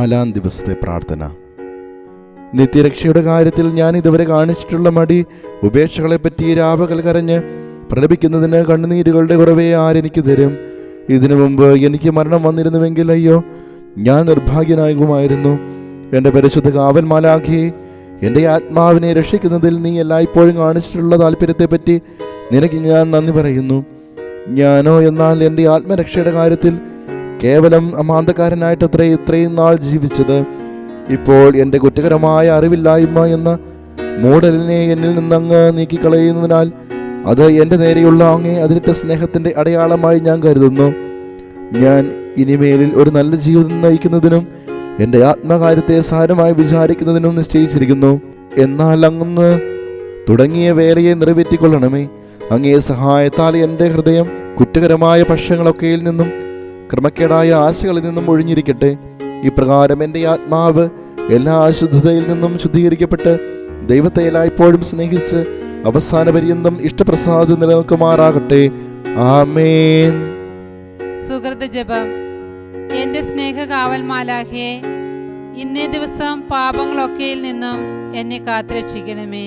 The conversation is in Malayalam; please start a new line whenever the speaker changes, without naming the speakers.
4 ദിവസത്തെ പ്രാർത്ഥന. നിത്യരക്ഷയുടെ കാര്യത്തിൽ ഞാൻ ഇതുവരെ കാണിച്ചിട്ടുള്ള മടി ഉപേക്ഷകളെപ്പറ്റി രാവകൽ കരഞ്ഞ് പ്രലപിക്കുന്നതിന് കണ്ണുനീരുകളുടെ കുറവേ ആരെനിക്ക് തരും? ഇതിനു മുമ്പ് എനിക്ക് മരണം വന്നിരുന്നുവെങ്കിൽ അയ്യോ, ഞാൻ നിർഭാഗ്യനാകുമായിരുന്നു. എൻ്റെ പരിശുദ്ധ കാവൽ മാലാഖയെ, എൻ്റെ ആത്മാവിനെ രക്ഷിക്കുന്നതിൽ നീ എല്ലായ്പ്പോഴും കാണിച്ചിട്ടുള്ള താല്പര്യത്തെപ്പറ്റി നിനക്ക് ഞാൻ നന്ദി പറയുന്നു. ഞാനോ എന്നാൽ എൻ്റെ ആത്മരക്ഷയുടെ കാര്യത്തിൽ കേവലം അമാന്തക്കാരനായിട്ടത്രേ ഇത്രയും നാൾ ജീവിച്ചത്. ഇപ്പോൾ എൻ്റെ കുറ്റകരമായ അറിവില്ലായ്മ എന്ന മൂടലിനെ എന്നിൽ നിന്നങ്ങ് നീക്കിക്കളയുന്നതിനാൽ അത് എൻ്റെ നേരെയുള്ള അങ്ങേ അതിരിട്ട സ്നേഹത്തിൻ്റെ അടയാളമായി ഞാൻ കരുതുന്നു. ഞാൻ ഇനിമേലിൽ ഒരു നല്ല ജീവിതം നയിക്കുന്നതിനും എൻ്റെ ആത്മകാര്യത്തെ സാരമായി വിചാരിക്കുന്നതിനും നിശ്ചയിച്ചിരിക്കുന്നു. എന്നാൽ അങ്ങ് തുടങ്ങിയ വേലയെ നിറവേറ്റിക്കൊള്ളണമേ. അങ്ങേ സഹായത്താൽ എൻ്റെ ഹൃദയം കുറ്റകരമായ പക്ഷങ്ങളൊക്കെയിൽ നിന്നും ക്രമക്കേടായ ആശകളിൽ നിന്നും ഒഴിഞ്ഞിരിക്കട്ടെ. ഇപ്രകാരം എൻ്റെ ആത്മാവ് എല്ലാ അശുദ്ധതയിൽ നിന്നും ശുദ്ധീകരിക്കപ്പെട്ട് ദൈവത്തെ എല്ലായ്പ്പോഴും സ്നേഹിച്ച് അവസാന പര്യന്തം ഇഷ്ടപ്രസാദം നിലനിൽക്കുമാറാകട്ടെ. ആമേൻ.
സുഹൃത ജപം. എൻ്റെ സ്നേഹ കാവൽ മാലാഖയെ, ഇന്നേ ദിവസം പാപങ്ങളൊക്കെയിൽ നിന്നും എന്നെ കാത്തുരക്ഷിക്കണമേ.